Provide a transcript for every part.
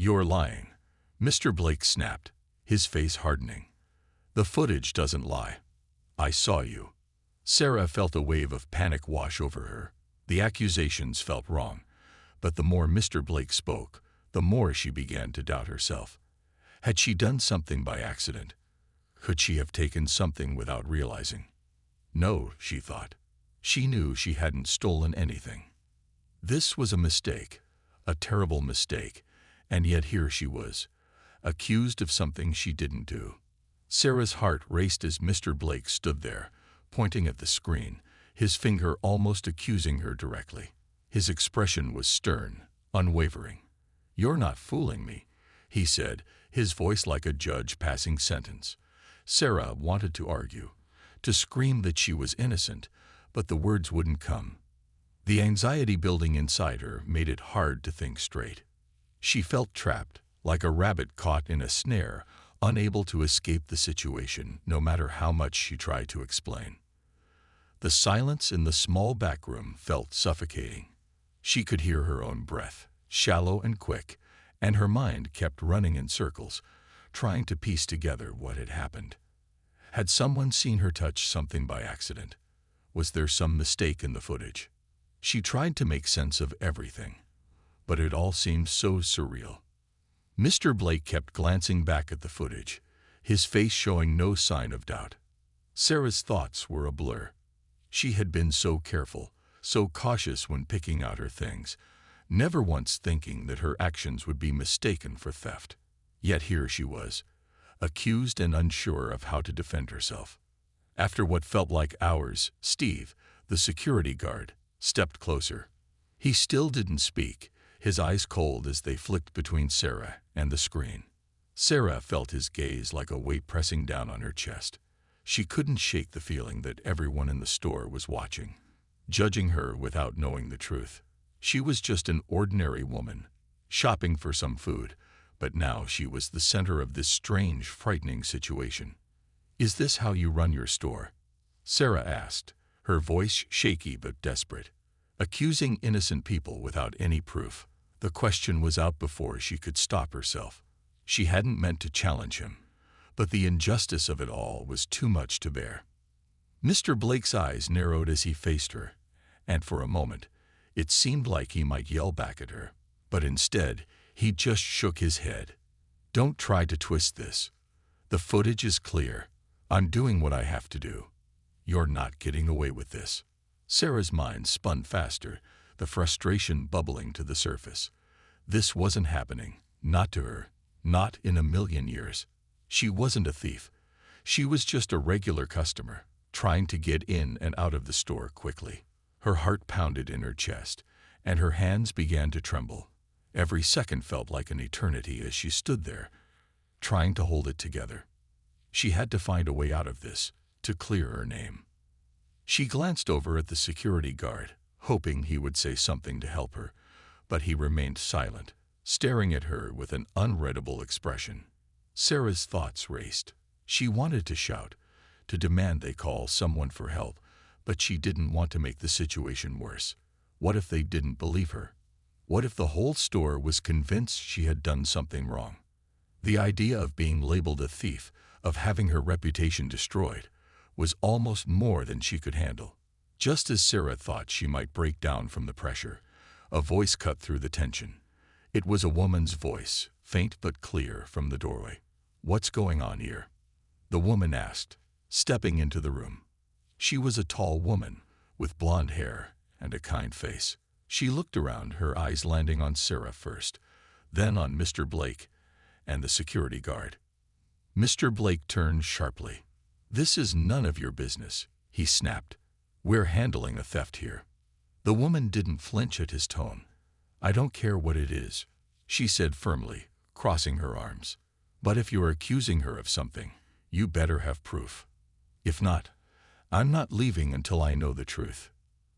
"You're lying," Mr. Blake snapped, his face hardening. "The footage doesn't lie. I saw you." Sarah felt a wave of panic wash over her. The accusations felt wrong, but the more Mr. Blake spoke, the more she began to doubt herself. Had she done something by accident? Could she have taken something without realizing? No, she thought. She knew she hadn't stolen anything. This was a mistake, a terrible mistake, and yet here she was, accused of something she didn't do. Sarah's heart raced as Mr. Blake stood there, pointing at the screen, his finger almost accusing her directly. His expression was stern, unwavering. "You're not fooling me," he said, his voice like a judge passing sentence. Sarah wanted to argue, to scream that she was innocent, but the words wouldn't come. The anxiety building inside her made it hard to think straight. She felt trapped, like a rabbit caught in a snare, unable to escape the situation, no matter how much she tried to explain. The silence in the small back room felt suffocating. She could hear her own breath, shallow and quick, and her mind kept running in circles, trying to piece together what had happened. Had someone seen her touch something by accident? Was there some mistake in the footage? She tried to make sense of everything, but it all seemed so surreal. Mr. Blake kept glancing back at the footage, his face showing no sign of doubt. Sarah's thoughts were a blur. She had been so careful, so cautious when picking out her things, never once thinking that her actions would be mistaken for theft. Yet here she was, accused and unsure of how to defend herself. After what felt like hours, Steve, the security guard, stepped closer. He still didn't speak, his eyes cold as they flicked between Sarah and the screen. Sarah felt his gaze like a weight pressing down on her chest. She couldn't shake the feeling that everyone in the store was watching, judging her without knowing the truth. She was just an ordinary woman, shopping for some food, but now she was the center of this strange, frightening situation. "Is this how you run your store?" Sarah asked, her voice shaky but desperate. Accusing innocent people without any proof. The question was out before she could stop herself. She hadn't meant to challenge him, but the injustice of it all was too much to bear. Mr. Blake's eyes narrowed as he faced her, and for a moment, it seemed like he might yell back at her. But instead, he just shook his head. "Don't try to twist this. The footage is clear. I'm doing what I have to do. You're not getting away with this." Sarah's mind spun faster, the frustration bubbling to the surface. This wasn't happening, not to her, not in a million years. She wasn't a thief. She was just a regular customer, trying to get in and out of the store quickly. Her heart pounded in her chest, and her hands began to tremble. Every second felt like an eternity as she stood there, trying to hold it together. She had to find a way out of this, to clear her name. She glanced over at the security guard, hoping he would say something to help her, but he remained silent, staring at her with an unreadable expression. Sarah's thoughts raced. She wanted to shout, to demand they call someone for help, but she didn't want to make the situation worse. What if they didn't believe her? What if the whole store was convinced she had done something wrong? The idea of being labeled a thief, of having her reputation destroyed, was almost more than she could handle. Just as Sarah thought she might break down from the pressure, a voice cut through the tension. It was a woman's voice, faint but clear, from the doorway. "What's going on here?" the woman asked, stepping into the room. She was a tall woman, with blonde hair and a kind face. She looked around, her eyes landing on Sarah first, then on Mr. Blake and the security guard. Mr. Blake turned sharply. "This is none of your business," he snapped. "We're handling a theft here." The woman didn't flinch at his tone. "I don't care what it is," she said firmly, crossing her arms. "But if you're accusing her of something, you better have proof. If not, I'm not leaving until I know the truth."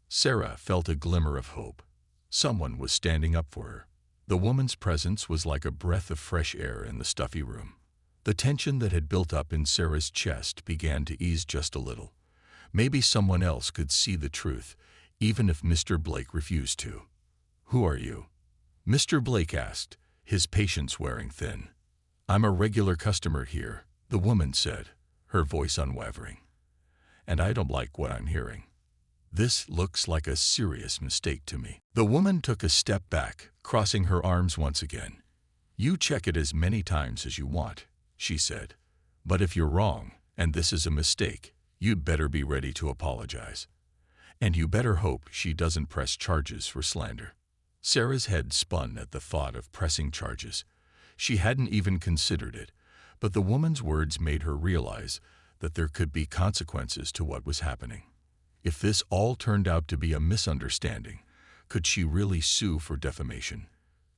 Sarah felt a glimmer of hope. Someone was standing up for her. The woman's presence was like a breath of fresh air in the stuffy room. The tension that had built up in Sarah's chest began to ease just a little. Maybe someone else could see the truth, even if Mr. Blake refused to. "Who are you?" Mr. Blake asked, his patience wearing thin. "I'm a regular customer here," the woman said, her voice unwavering. "And I don't like what I'm hearing. This looks like a serious mistake to me." The woman took a step back, crossing her arms once again. "You check it as many times as you want," she said. "But if you're wrong, and this is a mistake, you'd better be ready to apologize. And you better hope she doesn't press charges for slander." Sarah's head spun at the thought of pressing charges. She hadn't even considered it, but the woman's words made her realize that there could be consequences to what was happening. If this all turned out to be a misunderstanding, could she really sue for defamation?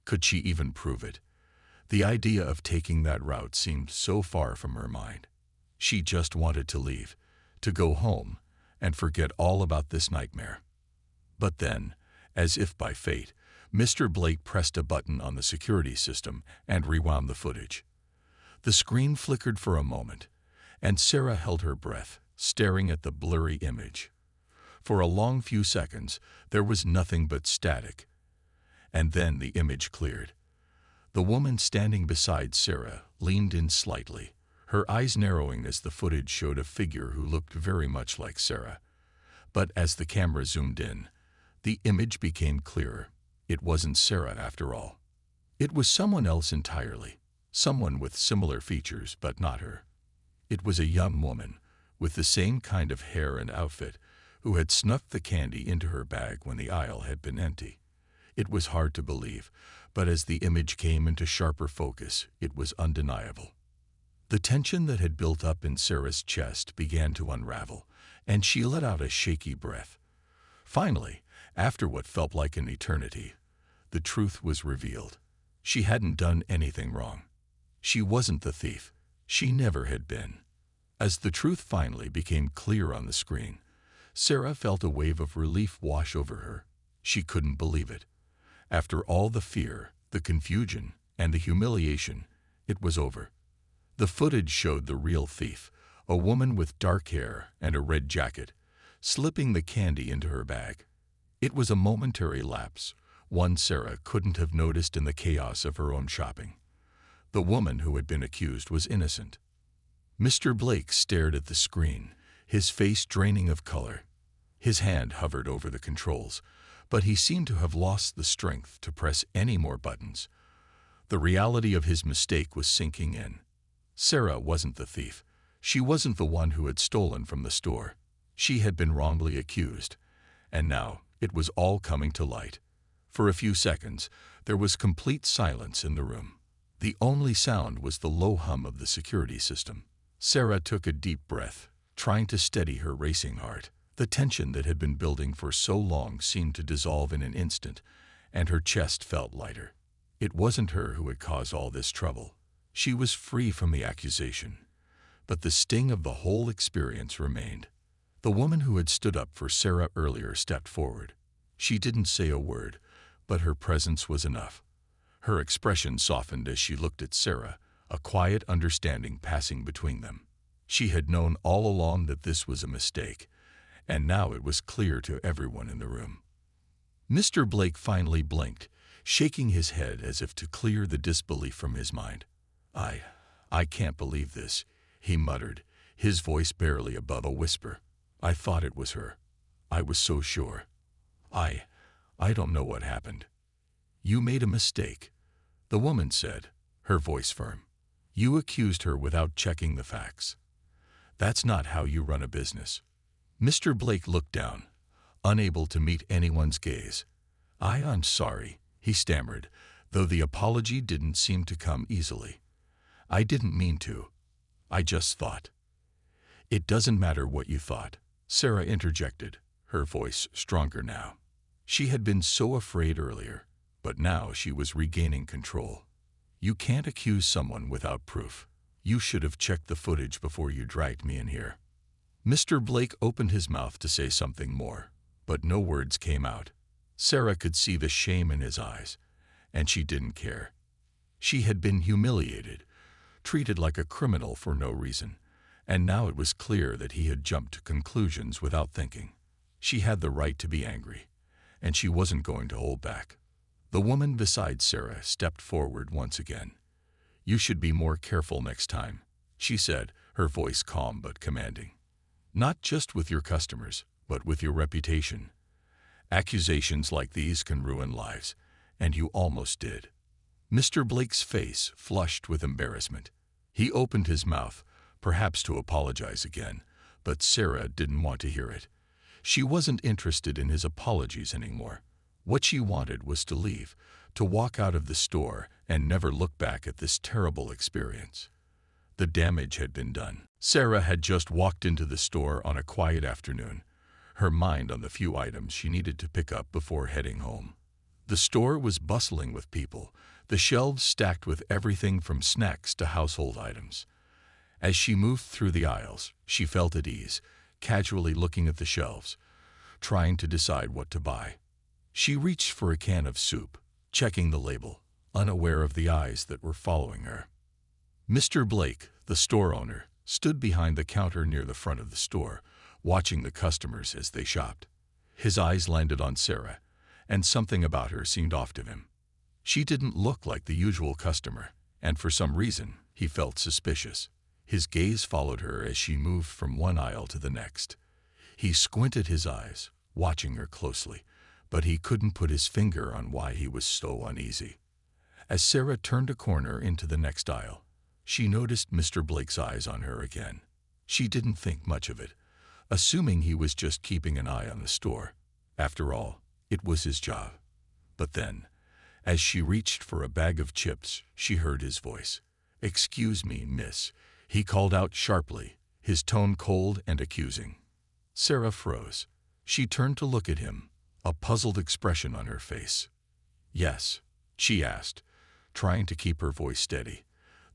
Could she even prove it? The idea of taking that route seemed so far from her mind. She just wanted to leave, to go home, and forget all about this nightmare. But then, as if by fate, Mr. Blake pressed a button on the security system and rewound the footage. The screen flickered for a moment, and Sarah held her breath, staring at the blurry image. For a long few seconds, there was nothing but static. And then the image cleared. The woman standing beside Sarah leaned in slightly, her eyes narrowing as the footage showed a figure who looked very much like Sarah. But as the camera zoomed in, the image became clearer. It wasn't Sarah after all. It was someone else entirely, someone with similar features but not her. It was a young woman, with the same kind of hair and outfit, who had snuffed the candy into her bag when the aisle had been empty. It was hard to believe, but as the image came into sharper focus, it was undeniable. The tension that had built up in Sarah's chest began to unravel, and she let out a shaky breath. Finally, after what felt like an eternity, the truth was revealed. She hadn't done anything wrong. She wasn't the thief. She never had been. As the truth finally became clear on the screen, Sarah felt a wave of relief wash over her. She couldn't believe it. After all the fear, the confusion, and the humiliation, it was over. The footage showed the real thief, a woman with dark hair and a red jacket, slipping the candy into her bag. It was a momentary lapse, one Sarah couldn't have noticed in the chaos of her own shopping. The woman who had been accused was innocent. Mr. Blake stared at the screen, his face draining of color. His hand hovered over the controls, but he seemed to have lost the strength to press any more buttons. The reality of his mistake was sinking in. Sarah wasn't the thief. She wasn't the one who had stolen from the store. She had been wrongly accused, and now it was all coming to light. For a few seconds, there was complete silence in the room. The only sound was the low hum of the security system. Sarah took a deep breath, trying to steady her racing heart. The tension that had been building for so long seemed to dissolve in an instant, and her chest felt lighter. It wasn't her who had caused all this trouble. She was free from the accusation. But the sting of the whole experience remained. The woman who had stood up for Sarah earlier stepped forward. She didn't say a word, but her presence was enough. Her expression softened as she looked at Sarah, a quiet understanding passing between them. She had known all along that this was a mistake, and now it was clear to everyone in the room. Mr. Blake finally blinked, shaking his head as if to clear the disbelief from his mind. I can't believe this," he muttered, his voice barely above a whisper. "I thought it was her. I was so sure. I don't know what happened." "You made a mistake," the woman said, her voice firm. "You accused her without checking the facts. That's not how you run a business." Mr. Blake looked down, unable to meet anyone's gaze. I'm sorry," he stammered, though the apology didn't seem to come easily. "I didn't mean to. I just thought." "It doesn't matter what you thought," Sarah interjected, her voice stronger now. She had been so afraid earlier, but now she was regaining control. "You can't accuse someone without proof. You should have checked the footage before you dragged me in here." Mr. Blake opened his mouth to say something more, but no words came out. Sarah could see the shame in his eyes, and she didn't care. She had been humiliated, treated like a criminal for no reason, and now it was clear that he had jumped to conclusions without thinking. She had the right to be angry, and she wasn't going to hold back. The woman beside Sarah stepped forward once again. "You should be more careful next time," she said, her voice calm but commanding. "Not just with your customers, but with your reputation. Accusations like these can ruin lives, and you almost did." Mr. Blake's face flushed with embarrassment. He opened his mouth, perhaps to apologize again, but Sarah didn't want to hear it. She wasn't interested in his apologies anymore. What she wanted was to leave, to walk out of the store and never look back at this terrible experience. The damage had been done. Sarah had just walked into the store on a quiet afternoon, her mind on the few items she needed to pick up before heading home. The store was bustling with people, the shelves stacked with everything from snacks to household items. As she moved through the aisles, she felt at ease, casually looking at the shelves, trying to decide what to buy. She reached for a can of soup, checking the label, unaware of the eyes that were following her. Mr. Blake, the store owner, stood behind the counter near the front of the store, watching the customers as they shopped. His eyes landed on Sarah, and something about her seemed off to him. She didn't look like the usual customer, and for some reason, he felt suspicious. His gaze followed her as she moved from one aisle to the next. He squinted his eyes, watching her closely, but he couldn't put his finger on why he was so uneasy. As Sarah turned a corner into the next aisle, she noticed Mr. Blake's eyes on her again. She didn't think much of it, assuming he was just keeping an eye on the store. After all, it was his job. But then, as she reached for a bag of chips, she heard his voice. "Excuse me, miss," he called out sharply, his tone cold and accusing. Sarah froze. She turned to look at him, a puzzled expression on her face. "Yes?" she asked, trying to keep her voice steady,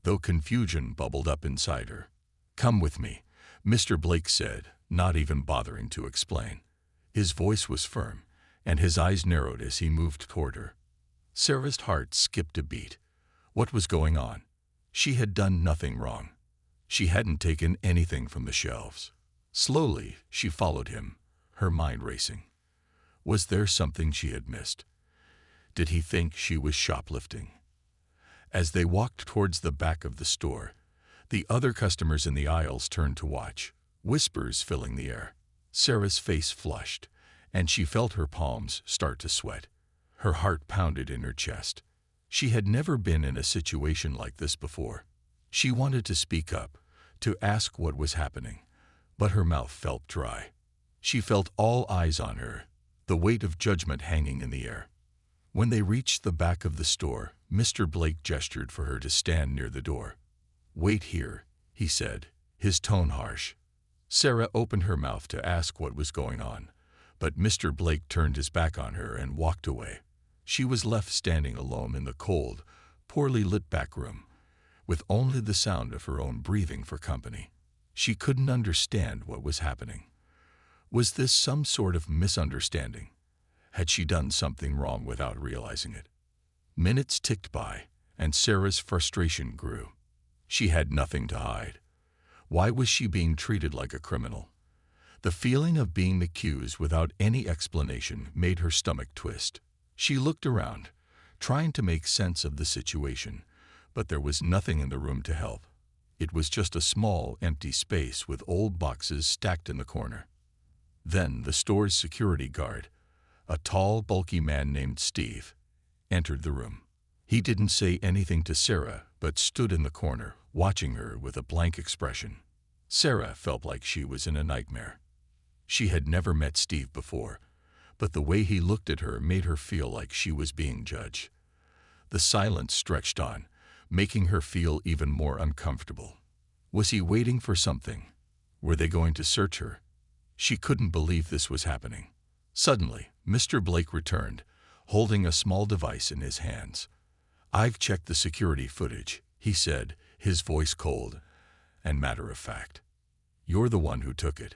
though confusion bubbled up inside her. "Come with me," Mr. Blake said, not even bothering to explain. His voice was firm, and his eyes narrowed as he moved toward her. Sarah's heart skipped a beat. What was going on? She had done nothing wrong. She hadn't taken anything from the shelves. Slowly, she followed him, her mind racing. Was there something she had missed? Did he think she was shoplifting? As they walked towards the back of the store, the other customers in the aisles turned to watch, whispers filling the air. Sarah's face flushed, and she felt her palms start to sweat. Her heart pounded in her chest. She had never been in a situation like this before. She wanted to speak up, to ask what was happening, but her mouth felt dry. She felt all eyes on her, the weight of judgment hanging in the air. When they reached the back of the store, Mr. Blake gestured for her to stand near the door. "Wait here," he said, his tone harsh. Sarah opened her mouth to ask what was going on, but Mr. Blake turned his back on her and walked away. She was left standing alone in the cold, poorly lit back room, with only the sound of her own breathing for company. She couldn't understand what was happening. Was this some sort of misunderstanding? Had she done something wrong without realizing it? Minutes ticked by, and Sarah's frustration grew. She had nothing to hide. Why was she being treated like a criminal? The feeling of being accused without any explanation made her stomach twist. She looked around, trying to make sense of the situation, but there was nothing in the room to help. It was just a small, empty space with old boxes stacked in the corner. Then the store's security guard, a tall, bulky man named Steve, entered the room. He didn't say anything to Sarah, but stood in the corner, watching her with a blank expression. Sarah felt like she was in a nightmare. She had never met Steve before, but the way he looked at her made her feel like she was being judged. The silence stretched on, making her feel even more uncomfortable. Was he waiting for something? Were they going to search her? She couldn't believe this was happening. Suddenly, Mr. Blake returned, holding a small device in his hands. "I've checked the security footage," he said, his voice cold and matter-of-fact. "You're the one who took it."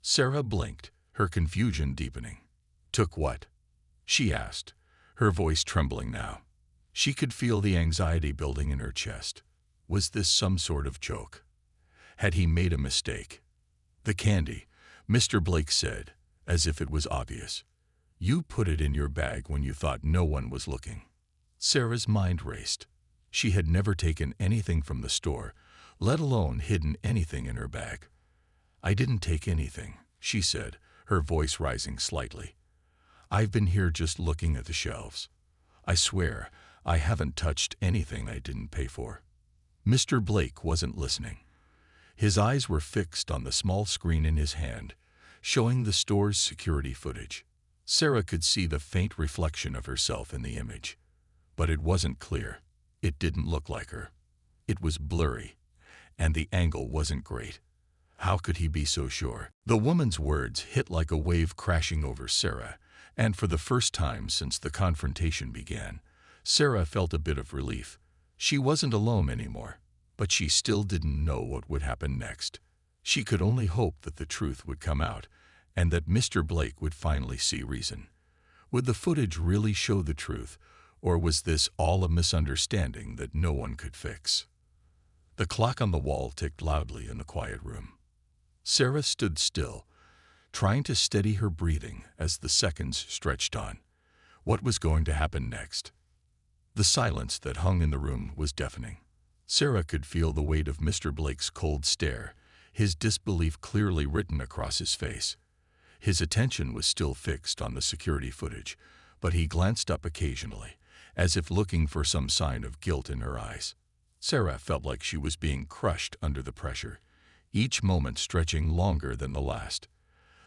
Sarah blinked, her confusion deepening. "Took what?" she asked, her voice trembling now. She could feel the anxiety building in her chest. Was this some sort of joke? Had he made a mistake? "The candy," Mr. Blake said, as if it was obvious. You put it in your bag when you thought no one was looking. Sarah's mind raced. She had never taken anything from the store, let alone hidden anything in her bag. I didn't take anything, she said, her voice rising slightly. I've been here just looking at the shelves. I swear, I haven't touched anything I didn't pay for. Mr. Blake wasn't listening. His eyes were fixed on the small screen in his hand, showing the store's security footage. Sarah could see the faint reflection of herself in the image. But it wasn't clear. It didn't look like her. It was blurry, and the angle wasn't great. How could he be so sure? The woman's words hit like a wave crashing over Sarah, and for the first time since the confrontation began, Sarah felt a bit of relief. She wasn't alone anymore, but she still didn't know what would happen next. She could only hope that the truth would come out, and that Mr. Blake would finally see reason. Would the footage really show the truth, or was this all a misunderstanding that no one could fix? The clock on the wall ticked loudly in the quiet room. Sarah stood still, trying to steady her breathing as the seconds stretched on. What was going to happen next? The silence that hung in the room was deafening. Sarah could feel the weight of Mr. Blake's cold stare, his disbelief clearly written across his face. His attention was still fixed on the security footage, but he glanced up occasionally, as if looking for some sign of guilt in her eyes. Sarah felt like she was being crushed under the pressure, each moment stretching longer than the last.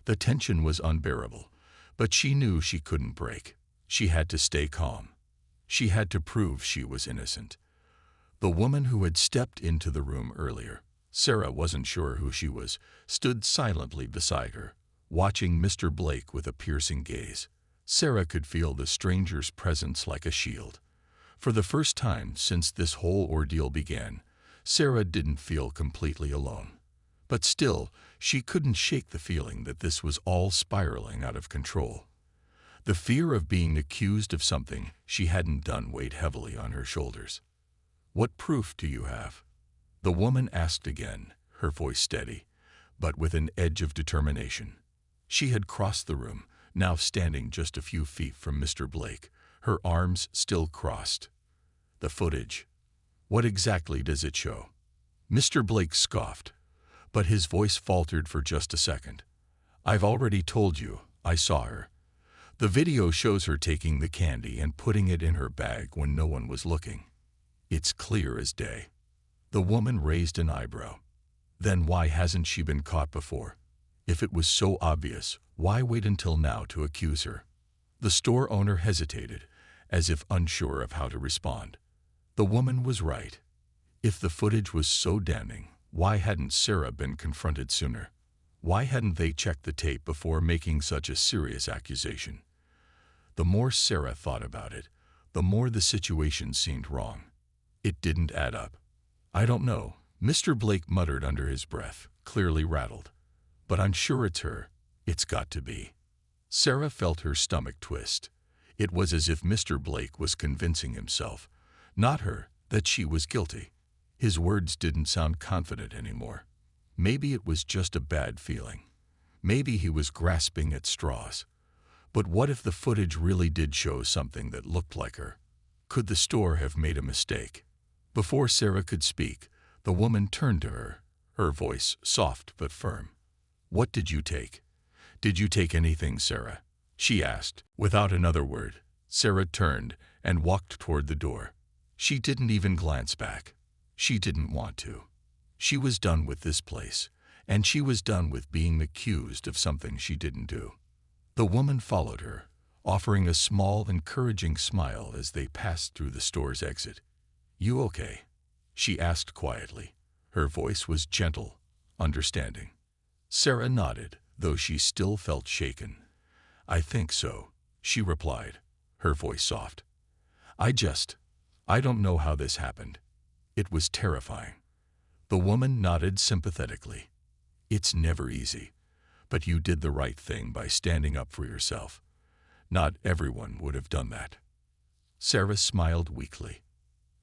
The tension was unbearable, but she knew she couldn't break. She had to stay calm. She had to prove she was innocent. The woman who had stepped into the room earlier, Sarah wasn't sure who she was, stood silently beside her, watching Mr. Blake with a piercing gaze. Sarah could feel the stranger's presence like a shield. For the first time since this whole ordeal began, Sarah didn't feel completely alone. But still, she couldn't shake the feeling that this was all spiraling out of control. The fear of being accused of something she hadn't done weighed heavily on her shoulders. "What proof do you have?" the woman asked again, her voice steady, but with an edge of determination. She had crossed the room, now standing just a few feet from Mr. Blake, her arms still crossed. "The footage. What exactly does it show?" Mr. Blake scoffed, but his voice faltered for just a second. "I've already told you, I saw her. The video shows her taking the candy and putting it in her bag when no one was looking. It's clear as day." The woman raised an eyebrow. Then why hasn't she been caught before? If it was so obvious, why wait until now to accuse her? The store owner hesitated, as if unsure of how to respond. The woman was right. If the footage was so damning, why hadn't Sarah been confronted sooner? Why hadn't they checked the tape before making such a serious accusation? The more Sarah thought about it, the more the situation seemed wrong. It didn't add up. "I don't know," Mr. Blake muttered under his breath, clearly rattled. "But I'm sure it's her. It's got to be." Sarah felt her stomach twist. It was as if Mr. Blake was convincing himself, not her, that she was guilty. His words didn't sound confident anymore. Maybe it was just a bad feeling. Maybe he was grasping at straws. But what if the footage really did show something that looked like her? Could the store have made a mistake? Before Sarah could speak, the woman turned to her, her voice soft but firm. "What did you take? Did you take anything, Sarah?" she asked. Without another word, Sarah turned and walked toward the door. She didn't even glance back. She didn't want to. She was done with this place, and she was done with being accused of something she didn't do. The woman followed her, offering a small, encouraging smile as they passed through the store's exit. "You okay?" she asked quietly. Her voice was gentle, understanding. Sarah nodded, though she still felt shaken. "I think so," she replied, her voice soft. I don't know how this happened. It was terrifying." The woman nodded sympathetically. "It's never easy, but you did the right thing by standing up for yourself. Not everyone would have done that." Sarah smiled weakly.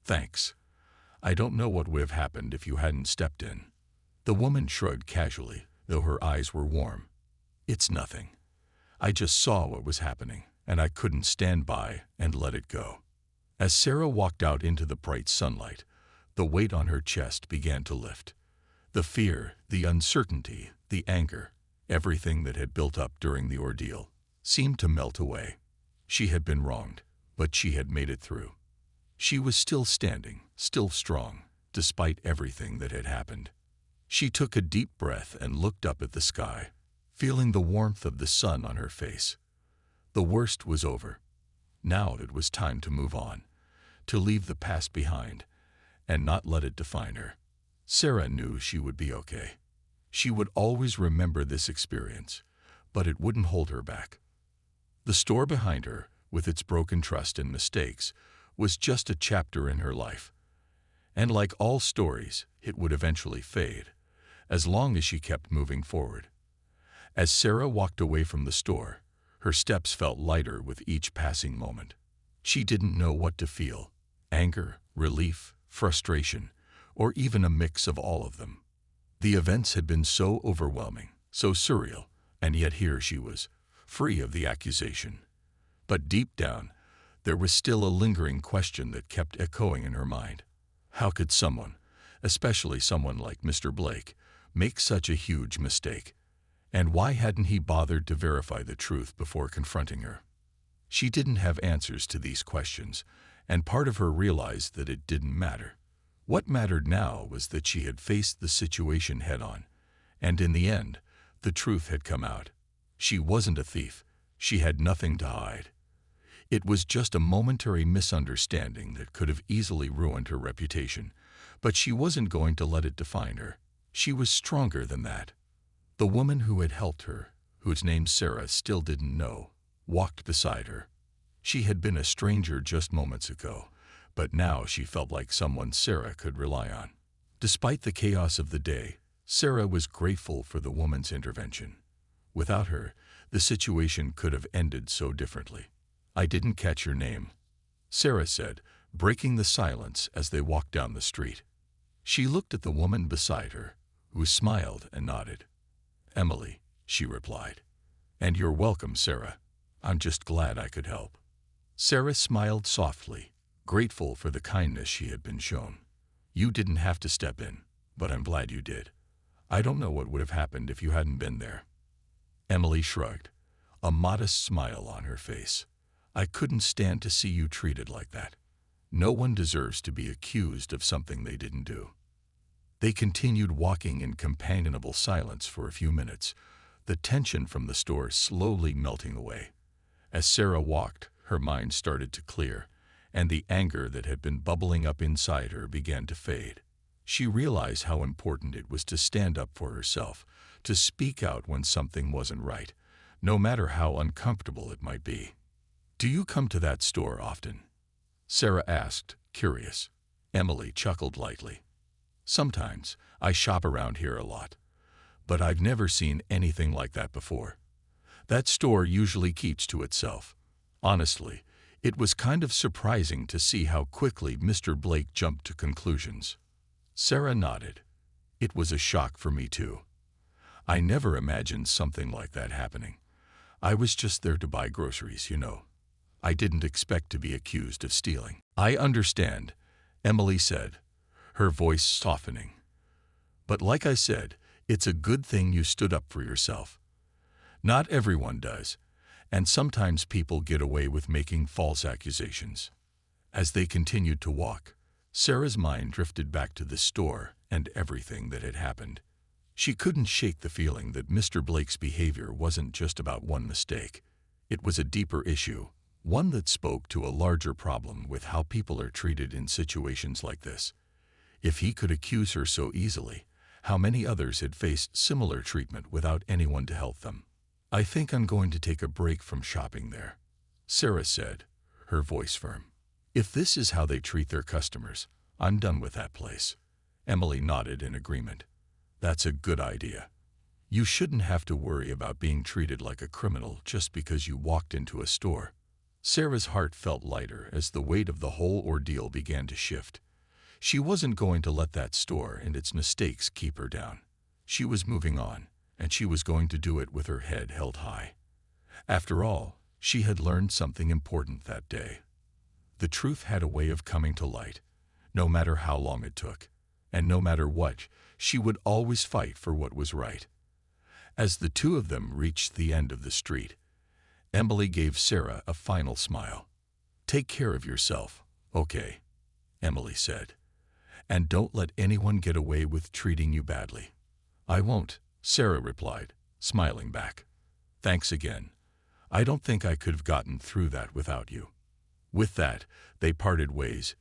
"Thanks. I don't know what would have happened if you hadn't stepped in." The woman shrugged casually, though her eyes were warm. "It's nothing. I just saw what was happening, and I couldn't stand by and let it go." As Sarah walked out into the bright sunlight, the weight on her chest began to lift. The fear, the uncertainty, the anger, everything that had built up during the ordeal, seemed to melt away. She had been wronged, but she had made it through. She was still standing, still strong, despite everything that had happened. She took a deep breath and looked up at the sky, feeling the warmth of the sun on her face. The worst was over. Now it was time to move on, to leave the past behind, and not let it define her. Sarah knew she would be okay. She would always remember this experience, but it wouldn't hold her back. The store behind her, with its broken trust and mistakes, was just a chapter in her life. And like all stories, it would eventually fade, as long as she kept moving forward. As Sarah walked away from the store, her steps felt lighter with each passing moment. She didn't know what to feel: anger, relief, frustration, or even a mix of all of them. The events had been so overwhelming, so surreal, and yet here she was, free of the accusation. But deep down, there was still a lingering question that kept echoing in her mind. How could someone, especially someone like Mr. Blake, make such a huge mistake? And why hadn't he bothered to verify the truth before confronting her? She didn't have answers to these questions, and part of her realized that it didn't matter. What mattered now was that she had faced the situation head-on, and in the end, the truth had come out. She wasn't a thief. She had nothing to hide. It was just a momentary misunderstanding that could have easily ruined her reputation, but she wasn't going to let it define her. She was stronger than that. The woman who had helped her, whose name Sarah still didn't know, walked beside her. She had been a stranger just moments ago, but now she felt like someone Sarah could rely on. Despite the chaos of the day, Sarah was grateful for the woman's intervention. Without her, the situation could have ended so differently. "I didn't catch your name," Sarah said, breaking the silence as they walked down the street. She looked at the woman beside her, who smiled and nodded. "Emily," she replied. "And you're welcome, Sarah. I'm just glad I could help." Sarah smiled softly, grateful for the kindness she had been shown. "You didn't have to step in, but I'm glad you did. I don't know what would have happened if you hadn't been there." Emily shrugged, a modest smile on her face. "I couldn't stand to see you treated like that. No one deserves to be accused of something they didn't do." They continued walking in companionable silence for a few minutes, the tension from the store slowly melting away. As Sarah walked, her mind started to clear, and the anger that had been bubbling up inside her began to fade. She realized how important it was to stand up for herself, to speak out when something wasn't right, no matter how uncomfortable it might be. "Do you come to that store often?" Sarah asked, curious. Emily chuckled lightly. "Sometimes. I shop around here a lot. But I've never seen anything like that before. That store usually keeps to itself." Honestly, it was kind of surprising to see how quickly Mr. Blake jumped to conclusions. Sarah nodded. "It was a shock for me too. I never imagined something like that happening. I was just there to buy groceries, you know. I didn't expect to be accused of stealing." "I understand," Emily said, her voice softening. "But like I said, it's a good thing you stood up for yourself. Not everyone does, and sometimes people get away with making false accusations." As they continued to walk, Sarah's mind drifted back to the store and everything that had happened. She couldn't shake the feeling that Mr. Blake's behavior wasn't just about one mistake. It was a deeper issue, one that spoke to a larger problem with how people are treated in situations like this. If he could accuse her so easily, how many others had faced similar treatment without anyone to help them? "I think I'm going to take a break from shopping there," Sarah said, her voice firm. "If this is how they treat their customers, I'm done with that place." Emily nodded in agreement. "That's a good idea. You shouldn't have to worry about being treated like a criminal just because you walked into a store." Sarah's heart felt lighter as the weight of the whole ordeal began to shift. She wasn't going to let that store and its mistakes keep her down. She was moving on, and she was going to do it with her head held high. After all, she had learned something important that day. The truth had a way of coming to light, no matter how long it took, and no matter what, she would always fight for what was right. As the two of them reached the end of the street, Emily gave Sarah a final smile. "Take care of yourself, okay?" Emily said. "And don't let anyone get away with treating you badly." "I won't," Sarah replied, smiling back. "Thanks again. I don't think I could have gotten through that without you." With that, they parted ways,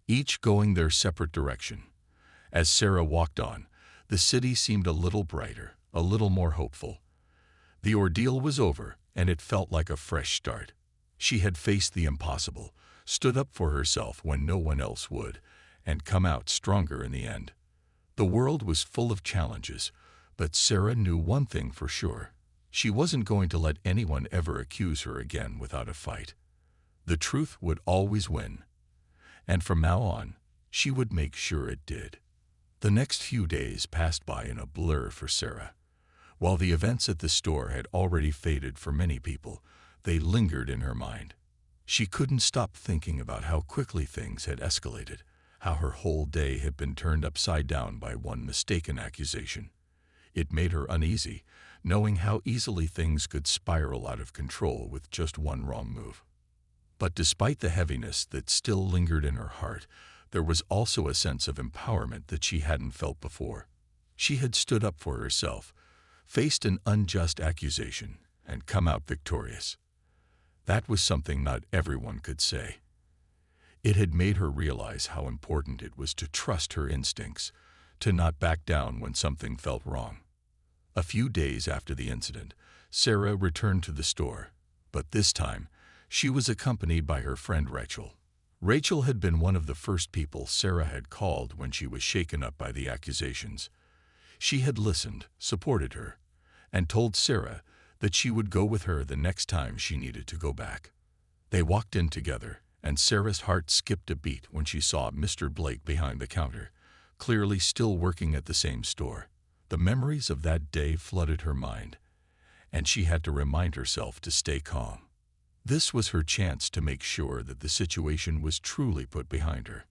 each going their separate direction. As Sarah walked on, the city seemed a little brighter, a little more hopeful. The ordeal was over, and it felt like a fresh start. She had faced the impossible, stood up for herself when no one else would, and come out stronger in the end. The world was full of challenges, but Sarah knew one thing for sure. She wasn't going to let anyone ever accuse her again without a fight. The truth would always win, and from now on, she would make sure it did. The next few days passed by in a blur for Sarah. While the events at the store had already faded for many people, they lingered in her mind. She couldn't stop thinking about how quickly things had escalated, how her whole day had been turned upside down by one mistaken accusation. It made her uneasy, knowing how easily things could spiral out of control with just one wrong move. But despite the heaviness that still lingered in her heart, there was also a sense of empowerment that she hadn't felt before. She had stood up for herself, faced an unjust accusation, and come out victorious. That was something not everyone could say. It had made her realize how important it was to trust her instincts, to not back down when something felt wrong. A few days after the incident, Sarah returned to the store, but this time, she was accompanied by her friend Rachel. Rachel had been one of the first people Sarah had called when she was shaken up by the accusations. She had listened, supported her, and told Sarah that she would go with her the next time she needed to go back. They walked in together, and Sarah's heart skipped a beat when she saw Mr. Blake behind the counter, clearly still working at the same store. The memories of that day flooded her mind, and she had to remind herself to stay calm. This was her chance to make sure that the situation was truly put behind her.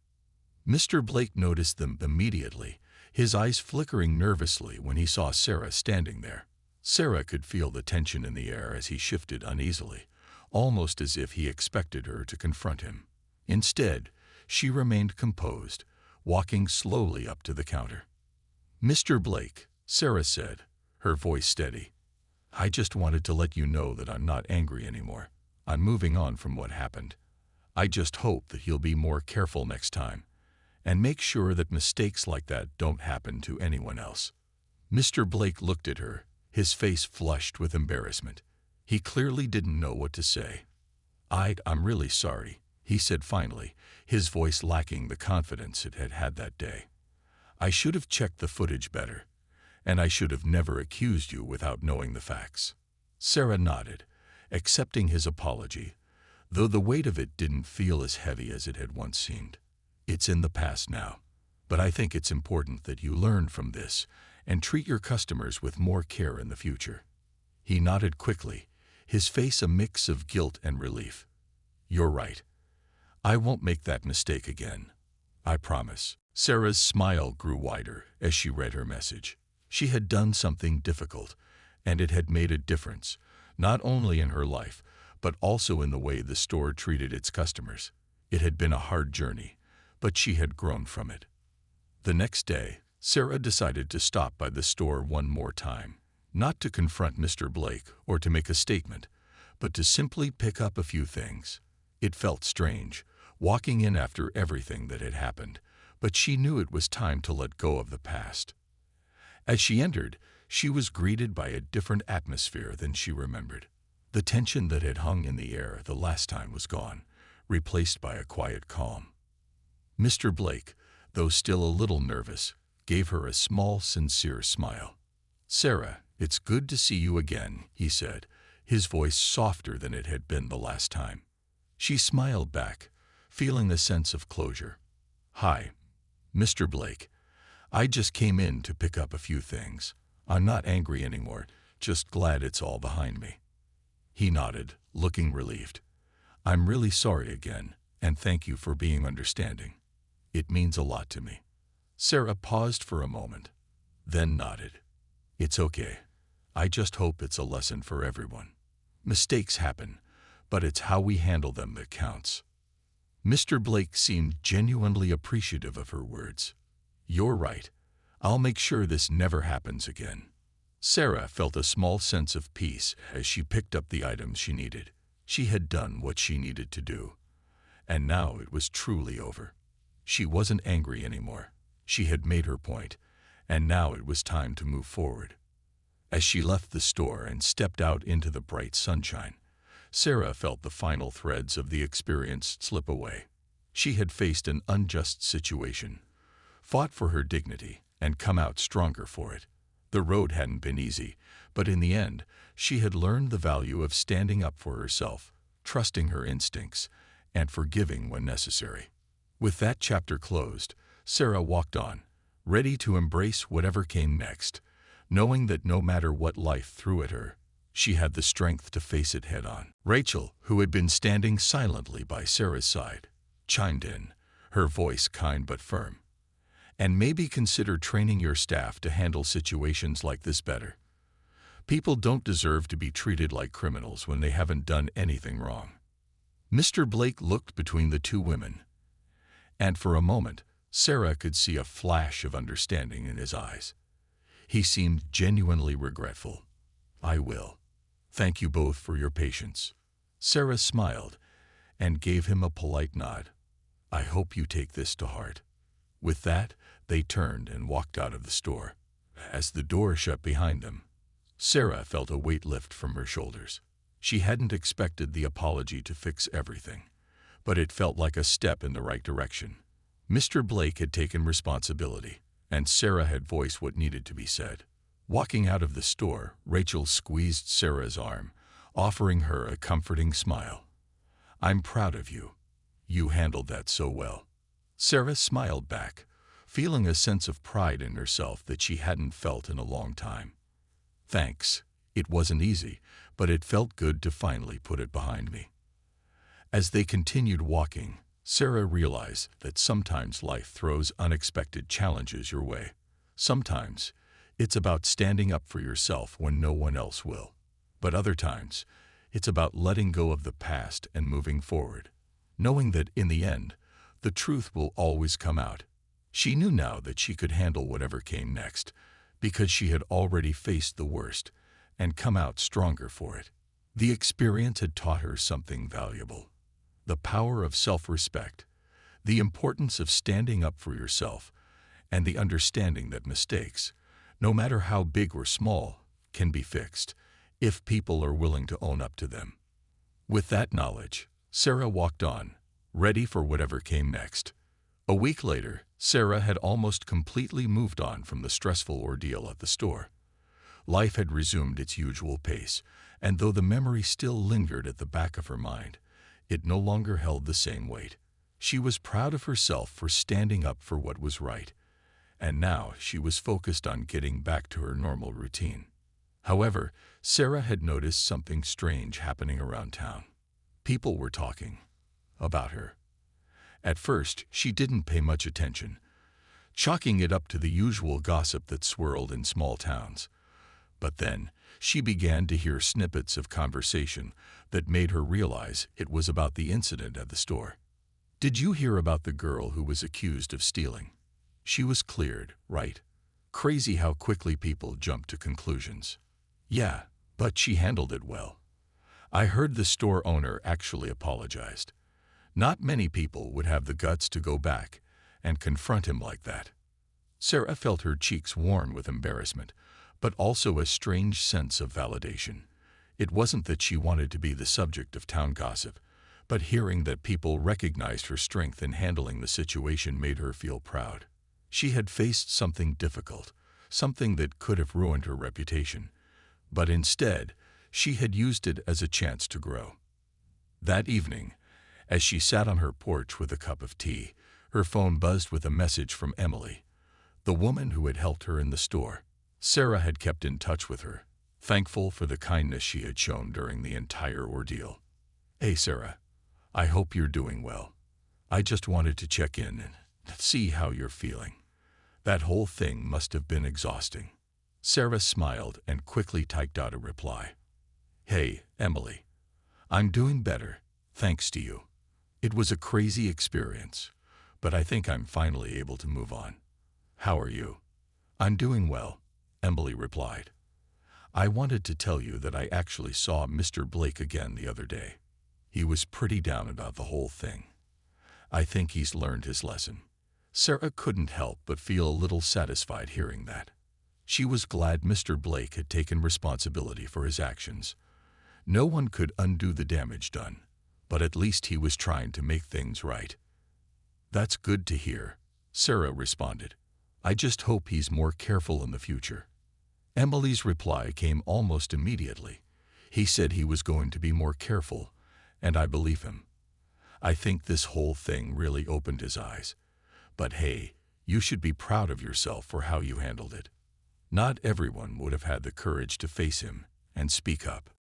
Mr. Blake noticed them immediately, his eyes flickering nervously when he saw Sarah standing there. Sarah could feel the tension in the air as he shifted uneasily, almost as if he expected her to confront him. Instead, she remained composed, walking slowly up to the counter. "Mr. Blake," Sarah said, her voice steady, "I just wanted to let you know that I'm not angry anymore. I'm moving on from what happened. I just hope that you'll be more careful next time, and make sure that mistakes like that don't happen to anyone else." Mr. Blake looked at her, his face flushed with embarrassment. He clearly didn't know what to say. I'm really sorry," he said finally, his voice lacking the confidence it had had that day. "I should have checked the footage better, and I should have never accused you without knowing the facts." Sarah nodded, accepting his apology, though the weight of it didn't feel as heavy as it had once seemed. "It's in the past now, but I think it's important that you learn from this and treat your customers with more care in the future." He nodded quickly, his face a mix of guilt and relief. "You're right. I won't make that mistake again. I promise." Sarah's smile grew wider as she read her message. She had done something difficult, and it had made a difference, not only in her life, but also in the way the store treated its customers. It had been a hard journey, but she had grown from it. The next day, Sarah decided to stop by the store one more time, not to confront Mr. Blake or to make a statement, but to simply pick up a few things. It felt strange, walking in after everything that had happened, but she knew it was time to let go of the past. As she entered, she was greeted by a different atmosphere than she remembered. The tension that had hung in the air the last time was gone, replaced by a quiet calm. Mr. Blake, though still a little nervous, gave her a small, sincere smile. "Sarah, it's good to see you again," he said, his voice softer than it had been the last time. She smiled back, feeling a sense of closure. "Hi, Mr. Blake. I just came in to pick up a few things. I'm not angry anymore, just glad it's all behind me." He nodded, looking relieved. I'm really sorry again, and thank you for being understanding. It means a lot to me. Sarah paused for a moment, then nodded. It's okay. I just hope it's a lesson for everyone. Mistakes happen, but it's how we handle them that counts. Mr. Blake seemed genuinely appreciative of her words. You're right. I'll make sure this never happens again. Sarah felt a small sense of peace as she picked up the items she needed. She had done what she needed to do. And now it was truly over. She wasn't angry anymore. She had made her point, and now it was time to move forward. As she left the store and stepped out into the bright sunshine, Sarah felt the final threads of the experience slip away. She had faced an unjust situation, fought for her dignity, and come out stronger for it. The road hadn't been easy, but in the end, she had learned the value of standing up for herself, trusting her instincts, and forgiving when necessary. With that chapter closed, Sarah walked on, ready to embrace whatever came next, knowing that no matter what life threw at her, she had the strength to face it head-on. Rachel, who had been standing silently by Sarah's side, chimed in, her voice kind but firm. And maybe consider training your staff to handle situations like this better. People don't deserve to be treated like criminals when they haven't done anything wrong. Mr. Blake looked between the two women, and for a moment, Sarah could see a flash of understanding in his eyes. He seemed genuinely regretful. I will. Thank you both for your patience. Sarah smiled and gave him a polite nod. I hope you take this to heart. With that, they turned and walked out of the store. As the door shut behind them, Sarah felt a weight lift from her shoulders. She hadn't expected the apology to fix everything, but it felt like a step in the right direction. Mr. Blake had taken responsibility, and Sarah had voiced what needed to be said. Walking out of the store, Rachel squeezed Sarah's arm, offering her a comforting smile. I'm proud of you. You handled that so well. Sarah smiled back, feeling a sense of pride in herself that she hadn't felt in a long time. Thanks. It wasn't easy, but it felt good to finally put it behind me. As they continued walking, Sarah realized that sometimes life throws unexpected challenges your way. Sometimes, it's about standing up for yourself when no one else will. But other times, it's about letting go of the past and moving forward, knowing that in the end, the truth will always come out. She knew now that she could handle whatever came next, because she had already faced the worst and come out stronger for it. The experience had taught her something valuable. The power of self-respect, the importance of standing up for yourself, and the understanding that mistakes, no matter how big or small, can be fixed if people are willing to own up to them. With that knowledge, Sarah walked on, ready for whatever came next. A week later, Sarah had almost completely moved on from the stressful ordeal at the store. Life had resumed its usual pace, and though the memory still lingered at the back of her mind, it no longer held the same weight. She was proud of herself for standing up for what was right, and now she was focused on getting back to her normal routine. However, Sarah had noticed something strange happening around town. People were talking about her. At first, she didn't pay much attention, chalking it up to the usual gossip that swirled in small towns. But then, she began to hear snippets of conversation that made her realize it was about the incident at the store. Did you hear about the girl who was accused of stealing? She was cleared, right? Crazy how quickly people jump to conclusions. Yeah, but she handled it well. I heard the store owner actually apologized. Not many people would have the guts to go back and confront him like that. Sarah felt her cheeks warm with embarrassment, but also a strange sense of validation. It wasn't that she wanted to be the subject of town gossip, but hearing that people recognized her strength in handling the situation made her feel proud. She had faced something difficult, something that could have ruined her reputation, but instead, she had used it as a chance to grow. That evening, as she sat on her porch with a cup of tea, her phone buzzed with a message from Emily, the woman who had helped her in the store. Sarah had kept in touch with her, thankful for the kindness she had shown during the entire ordeal. "Hey, Sarah, I hope you're doing well. I just wanted to check in and see how you're feeling. That whole thing must have been exhausting." Sarah smiled and quickly typed out a reply. "Hey, Emily. I'm doing better, thanks to you. It was a crazy experience, but I think I'm finally able to move on. How are you?" "I'm doing well," Emily replied. "I wanted to tell you that I actually saw Mr. Blake again the other day. He was pretty down about the whole thing. I think he's learned his lesson." Sarah couldn't help but feel a little satisfied hearing that. She was glad Mr. Blake had taken responsibility for his actions. No one could undo the damage done, but at least he was trying to make things right. "That's good to hear," Sarah responded. "I just hope he's more careful in the future." Emily's reply came almost immediately. "He said he was going to be more careful, and I believe him. I think this whole thing really opened his eyes. But hey, you should be proud of yourself for how you handled it. Not everyone would have had the courage to face him and speak up."